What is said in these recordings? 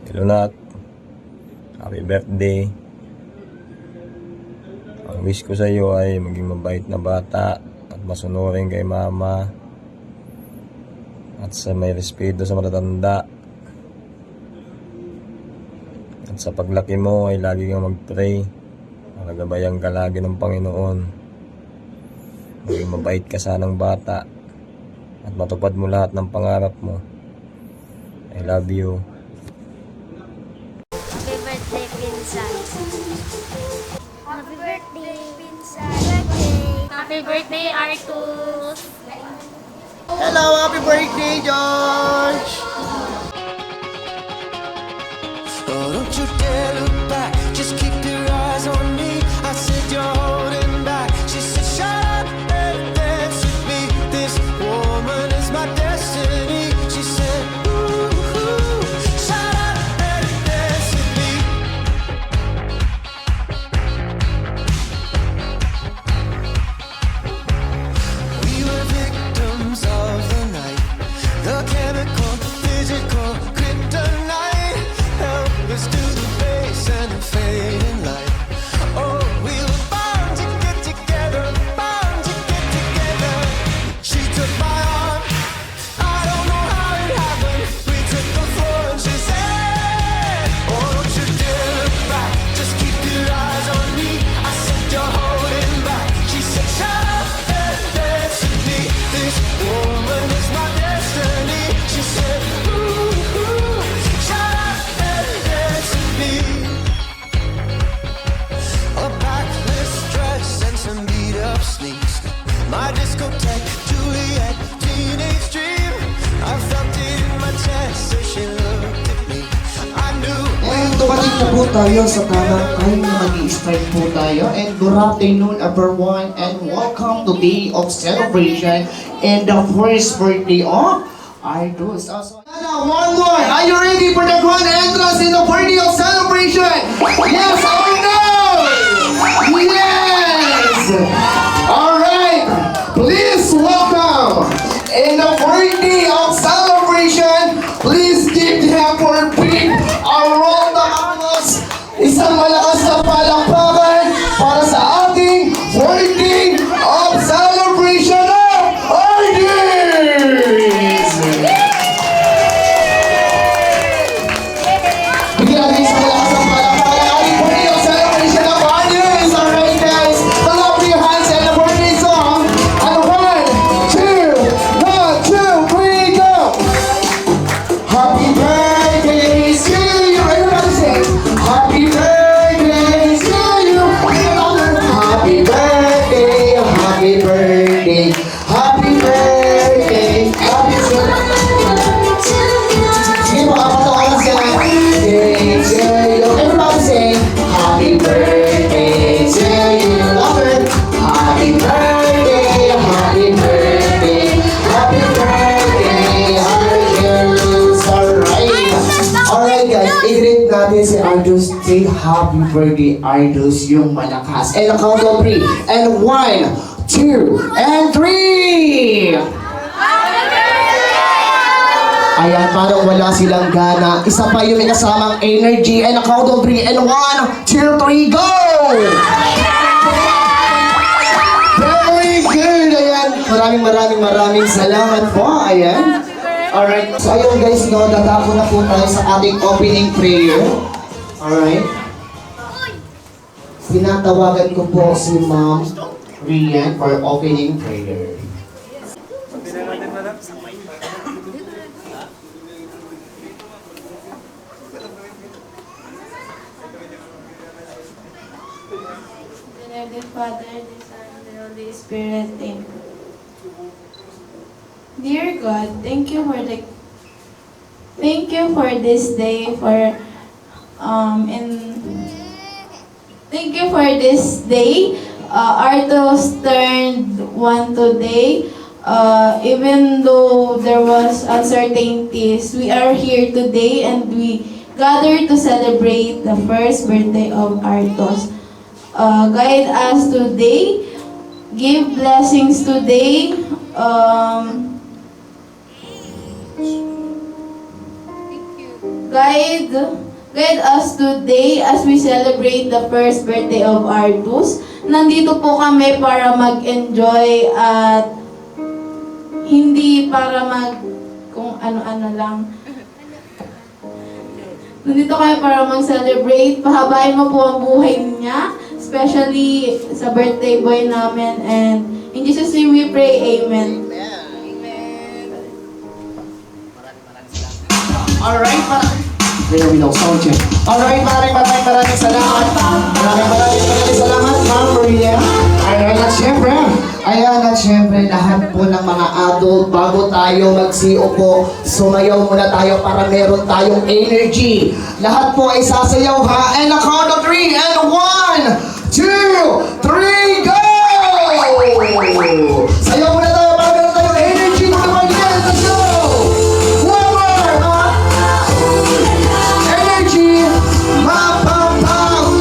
Hello Nat, happy birthday. Ang wish ko sa iyo ay maging mabait na bata at masunurin kay mama at sa may respeto sa matatanda. At sa paglaki mo ay lagi kang mag-pray para gabayan ka lagi ng Panginoon. Maging mabait ka sanang bata at matupad mo lahat ng pangarap mo. I love you. Happy birthday, Pinsan. Happy birthday, Pinsan. Happy birthday, Artus. Hello, happy birthday, George! Oh, don't you dare look back, just keep your eyes on me. I said you're holding back. She said shut up and dance with me. This woman is my destiny. She said ooh, shut up and dance with me. We were victims of the night, the chemical, physical kryptonite. Helpless to the face and the fading light. Oh, we were bound to get together, bound to get together. She took my arm, I don't know how it happened. We took the floor and she said, oh, don't you dare look back, just keep your eyes on me. I said you're holding back. She said shut up and dance with me. This woman is my destiny. She said ooh, shut up and dance with me. A backless dress and some beat up sneaks. My discotheque, Juliet, teenage dream. I felt it in my chest as she looked at me. I knew And dumating na po tayo sa tamang time na mag-i-start po tayo. And good afternoon everyone and welcome to Day of Celebration and the first birthday of Idol. One more! Are you ready for the grand entrance in the party of celebration? Yes or no? Yes! Alright! Please welcome in the birthday of celebration. Please give them for big a round of applause. Isang malakas na palakpakan para sa ating birthday of celebration of Artis! Bigyan natin isang malakas na palakpakan ang ating birthday of celebration of Artis! Alright guys, clap your hands and the birthday song. And 1, 2, 3, go! Happy birthday to you! Everybody say, Happy birthday to you! Happy birthday, happy birthday, happy birthday, happy birthday. Sige po, kapatawalan sila. Birthday to you. Everybody say, Happy birthday to you. Louder. Happy birthday, happy birthday, happy birthday, Arjus. Alright guys, i-greet natin si Arjus. Say happy birthday Arjus yung malakas. And a count of 3. And 1, 2, and 3! Ayan, parang wala silang gana. Isa pa yung may kasamang energy. And a count of 3. And 1, 2, 3, go! Very good! Ayan, maraming salamat po. Ayan. Alright, so ayun guys, no, dadako na po tayo sa ating opening prayer. Alright. Tinatawagan ko po si Ma'am Rian for opening prayer. Beloved Father, the Son, and the Holy Spirit, Amen. Dear God, thank you for this day, thank you for this day. Artos turned 1 today. Even though there was uncertainties, we are here today and we gather to celebrate the first birthday of Artos. Guide us today. Give blessings today. guide us today as we celebrate the first birthday of Artus. Nandito po kami para mag-enjoy at hindi para kung ano-ano lang. Nandito kami para mag-celebrate. Pahabain mo po ang buhay niya, especially sa birthday boy namin. And in Jesus' name we pray, Amen. Alright, there we go, sound check. Alright, maraming salamat. Maraming salamat, Ma'am Maria. Alright, at syempre, ayan, at syempre, lahat po ng mga adult, bago tayo mag-CO po, sumayaw muna tayo para meron tayong energy. Lahat po ay sasayaw, ha? And a count of 3, and 1, 2, 3, go! Sayaw muna tayo para meron tayong energy. Muna ba yan? Let's go! One more, ha? Energy, mapapaw.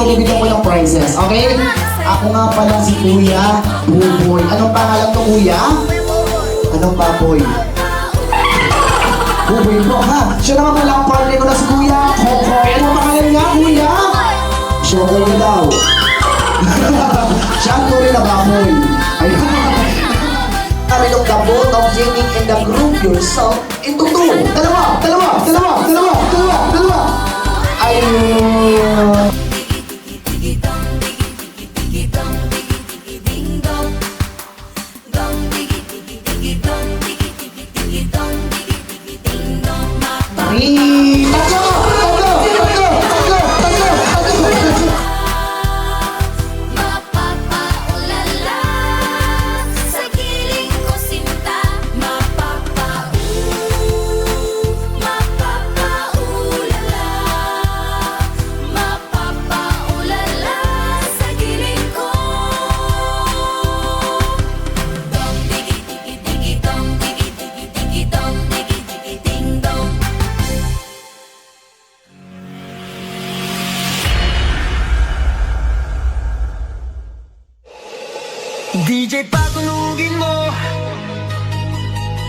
Bibigyan ko ng prizes, okay? Ako nga pala si Kuya Buboy. Anong pangalan to, Kuya? Anong baboy? Buboy po, ha? Siya naman pala ang partner ko na si Kuya Coco. Anong pangalan niya, Kuya? Siya Kuya daw. Siya ang tuloy na baboy. Ayun. Of the both of Jenny and the group yourself into two. Dalawa. Ayun. DJ, patunugin mo.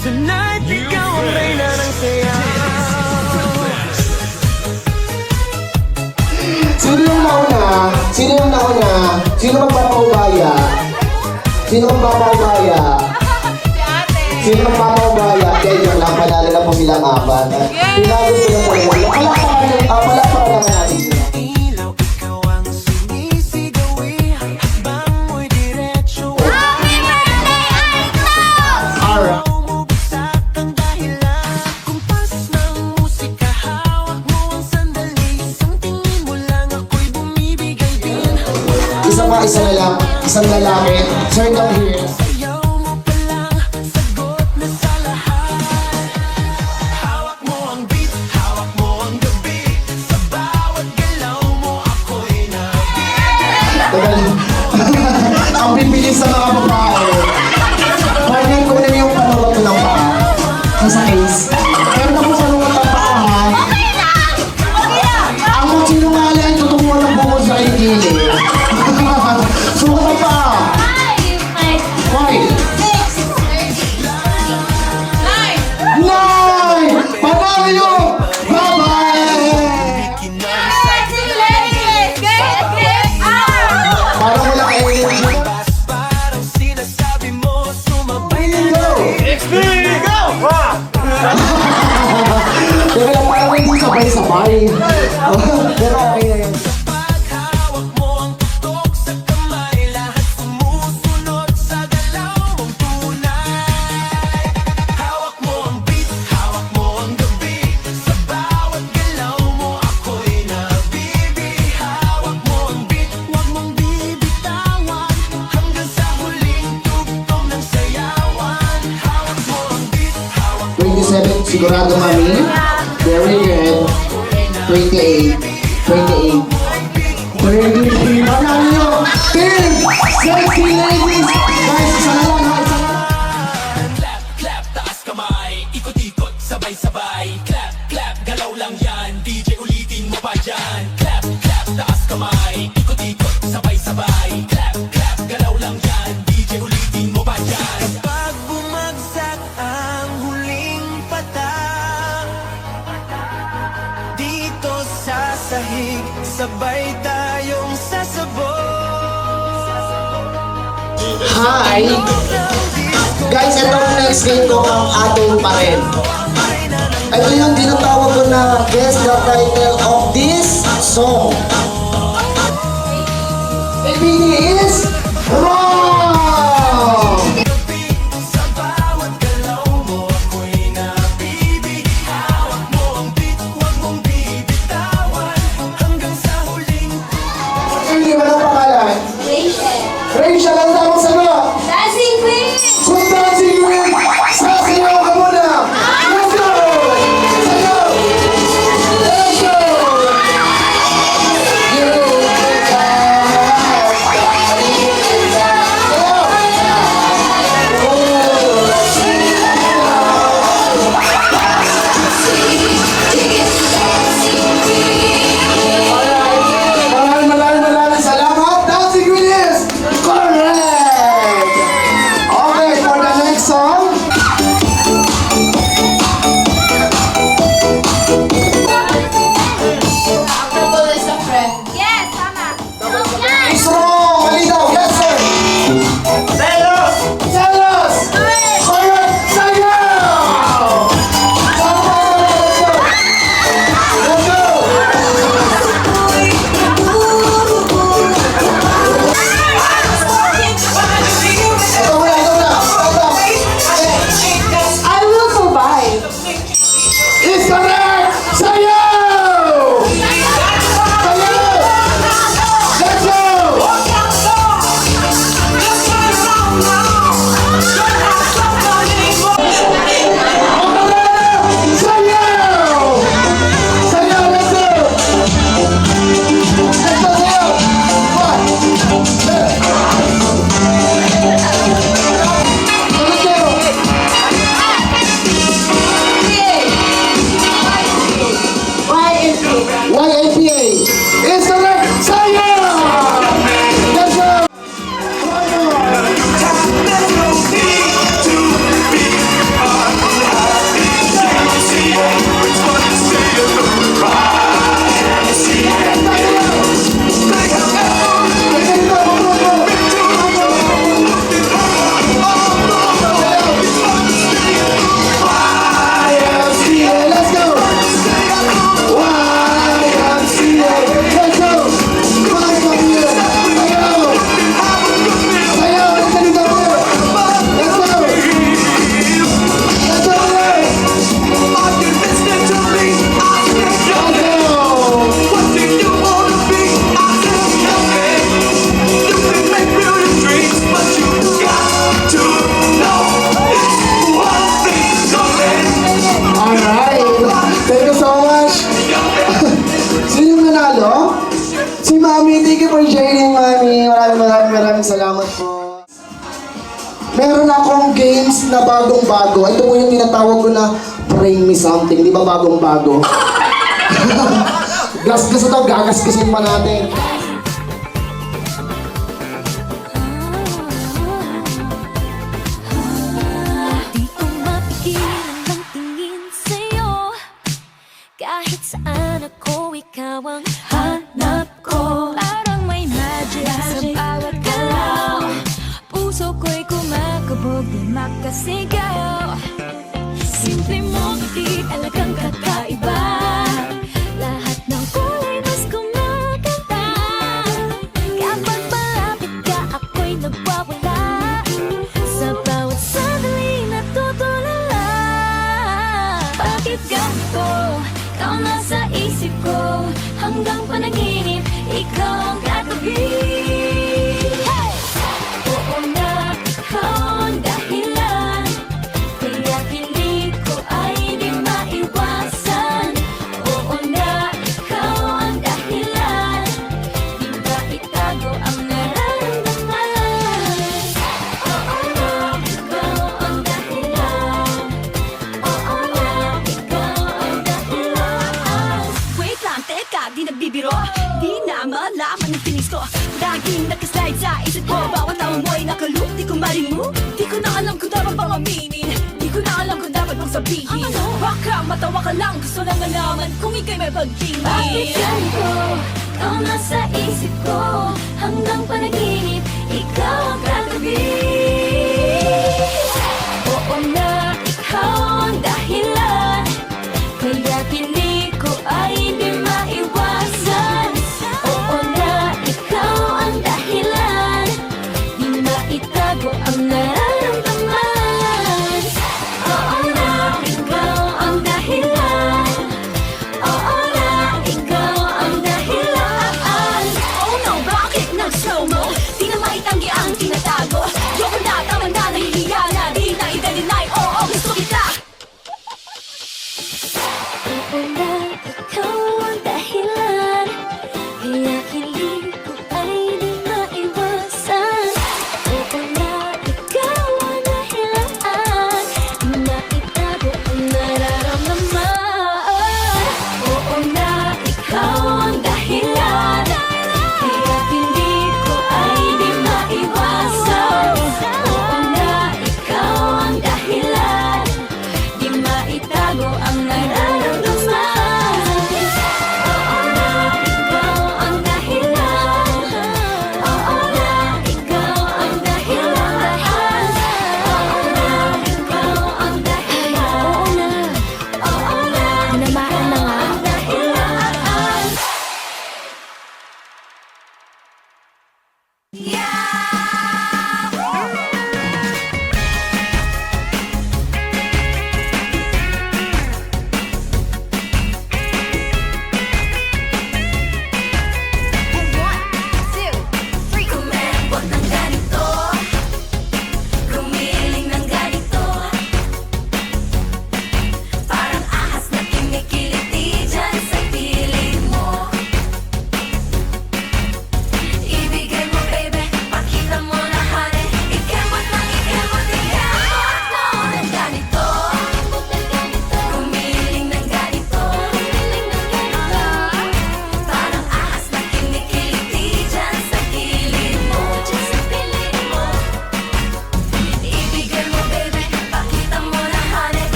Tonight, ikaw ang reyna ng saya. Sino yung nauna? Sino magpapaubaya? Kaya yung lang, panalo na po silang apat. Pinagod ko na po yun. Palakpakan naman natin sila. Ilaw, ikaw ang sinisigawi. Bang mo'y diretso. Alright. Umubagsak ang dahilan. Kumpas ng musika, hawak mo ang sandali. Isang tingin mo lang, ako'y bumibigay din. Isa na lang. Isang lalaki. Circle here. Ayaw mo palang sagot na sa lahat. Hawak mo ang beat, hawak mo ang gabi. Sa bawat galaw mo ako'y Tagal. Ang bibilis sa mga babae. Partner ko na yung panulot ko ng paa. Nasa case. Pero na po panulot ng paa ha. Ang mga sinungali ay tutunguhan ng bungod sa kilikili. Sukat ang paa. Why? 9! Panalo nyo! Bye-bye! Parang walang energy. parang sinasabi mo sumabay na Go! Teka lang, parang hindi sabay-sabay. Pero okay na yun. paghawak mo ang tutok sa kamay. Lahat sumusunod sa galaw mong tunay. Hawak mo ang beat, hawak mo ang gabi. Sa bawat galaw mo ako'y nabibi. Hawak mo ang beat, huwag mong bibitawan. Hanggang sa huling tugtog ng sayawan. Hawak mo ang beat, hawak 27, sigurado mami. Very good. 28. 28. 33. Panalo nyo! Team! Sexy ladies! Guys, isa na lang ha, isa na lang. Clap, clap, taas kamay. Ikot-ikot, sabay-sabay. Clap, clap, galaw lang yan. DJ ulitin mo pa dyan. Clap, clap, taas kamay. Ikot-ikot, sabay-sabay. Clap, clap, galaw lang yan. DJ ulitin mo pa dyan. Kapag bumagsak ang huling patak, dito sa sahig, sabay tayong sasabog. Hi! Guys, ito ang next game ko ang ating pa rin. Ito yung tinatawag ko na guess the title of this song. It is Wrong! Sa bawat galaw mo ako'y nabibi. Hawak mo ang beat, huwag mong bibitawan. Hanggang sa huling Hindi mo ng pangalan. Rachel, ang tamang sagot. Dancing Queen! Kung dancing queen, sasayaw ka muna. Let's go! Sayaw! Let's go! You can Meron akong games na bagong-bago. Ito po yung tinatawag ko na Bring Me Something. Di ba bagong-bago? Gas-gas ito, gagasgasin pa natin. Di ko mapigilan ng tingin sa'yo. Kahit saan ako, ikaw ang hanap ko. Parang may magic sa bawat galaw. Puso ko'y kumakabog, di makasigaw. Simple mo, di talagang kakaiba. Lahat ng kulay mas kumakanta. Kapag malapit ka, ako'y nagwawala. Sa bawat sandali natutulala. Bakit ganito? Ikaw nasa isip ko. Hanggang panaginip, ikaw ang katabi. Hey! Oo na, ikaw ang dahilan. Kaya hindi ko ay di maiwasan. Oo na, ikaw ang dahilan. Di ba itago ang nararamdaman? Oo na, ikaw ang dahilan. Oo na, ikaw ang dahilan. Wait lang, teka, di nagbibiro. Di na malaman ang tinis ko. Laging nakaslide sa isip ko. Bawat tao mo'y nakaloop, di ko marimu. Di ko na alam kung dapat bang aminin. Di ko na alam kung dapat bang sabihin. Baka matawa ka lang, gusto lang malaman kung ika'y may pagtingin. Bakit ganito? Ikaw nasa isip ko. Hanggang panaginip, ikaw ang katabi. Oo na, ikaw ang dahilan. Kaya hindi ko ay di maiwasan. Oo na, ikaw ang dahilan. Di maitago ang nararamdaman. Oo na, ikaw ang dahilan. Oo na, ikaw ang dahilan. Oh no, bakit nag-slow mo? Di na maitanggi ang tinatago. Yoko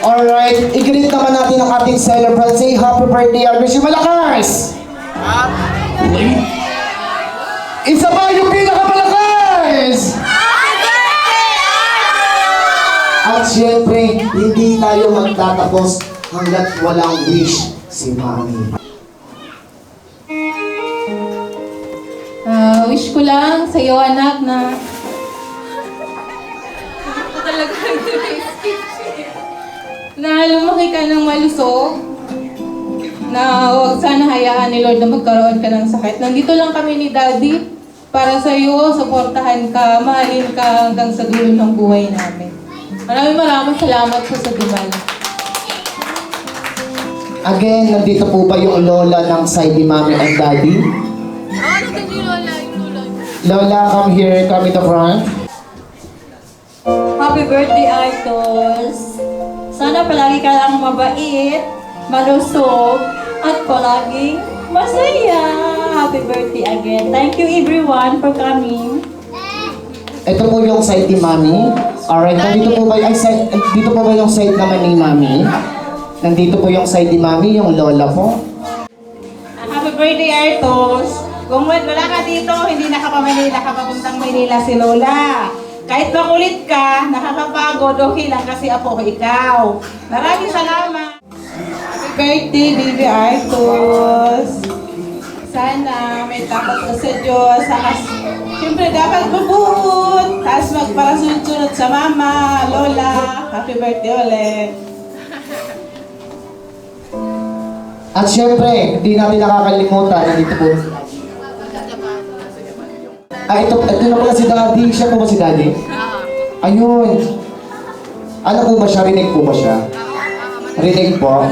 Alright, i-greet naman natin ang ating celebrant. Say happy birthday, Arvish. Malakas! Isa pa yung pinakamalakas! At syempre, hindi tayo magtatapos hanggat walang wish si Mami. Wish ko lang sa iyo, anak, na na lumaki ka ng malusog, na huwag sana hayaan ni Lord na magkaroon ka ng sakit. Nandito lang kami ni Daddy para sa iyo, suportahan ka, mahalin ka hanggang sa dulo ng buhay namin. Maraming salamat po sa Dubai. Again, nandito po ba yung lola ng side ni Mami and Daddy? Lola, come here, come in the front. Happy birthday, Idols! Sana palagi ka lang mabait, malusog, at palaging masaya. Happy birthday again. Thank you everyone for coming. Ito po yung side ni Mami. Alright, nandito po ba, dito po ba yung side naman ni Mami? Nandito po yung side ni Mami, yung lola po. Happy birthday, Idols! Kung wala ka dito, hindi nakapapuntang Maynila si Lola. Kahit makulit ka, nakakapagod, okay lang kasi ako ikaw. Maraming salamat! Happy birthday, baby Artos! Sana may takot ka sa Diyos. Siyempre dapat mabuot. Tapos magparasunod-sunod sa mama, lola. Happy birthday ulit! At syempre, hindi natin nakakalimutan, nandito po. Ito na pala si Daddy. Siya po ba si Daddy? Ayun. Ano po ba siya? Rinig po ba siya? Rinig po?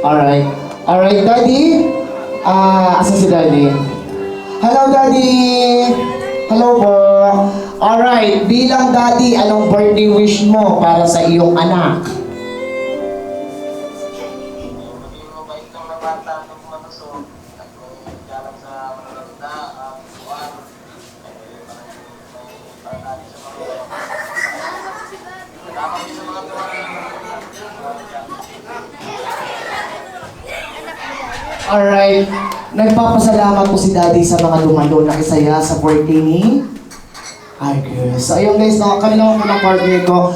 Alright. Alright, Daddy? Asa si Daddy? Hello, Daddy! Hello po. Alright, bilang Daddy, anong birthday wish mo para sa iyong anak? Alright, nagpapasalamat po si Daddy sa mga dumalo na isaya sa birthday ni Argus. So ayun guys, no, kami naman po ng partner ko.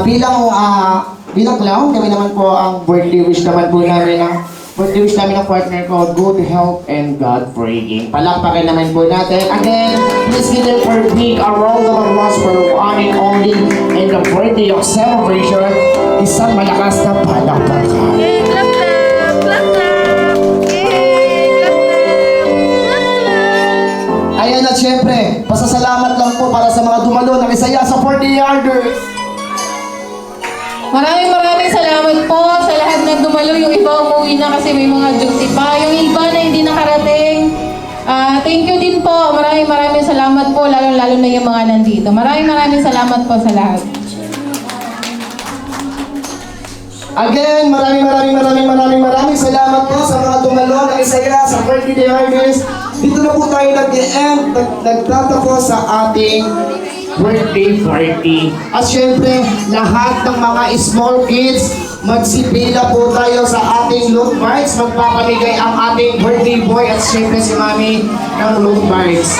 Bilang clown, kami naman po ang birthday wish naman po namin ng partner ko, good health and God-praying. Palakpakan naman po natin. Again, please give them for big a round of applause for one and only in the birthday of celebration. Isang malakas na palakpakan. Yay! Clap, clap! Clap, clap! Yay! Clap, clap! Clap, clap! Ayan at syempre, pasasalamat lang po para sa mga dumalo na isaya sa 40 yarders. Maraming salamat po sa lahat ng dumalo. Yung iba umuwi na kasi may mga duty pa. Yung iba na hindi nakarating. Thank you din po. Maraming salamat po. Lalo na yung mga nandito. Maraming salamat po sa lahat. Again, maraming salamat po sa mga dumalo na isaya sa 40 yarders. Dito na po tayo nag-end, nagtatapos sa ating birthday party. At syempre, lahat ng mga small kids, magsipila po tayo sa ating loot bags. Magpapamigay ang ating birthday boy at syempre si Mami ng loot bags.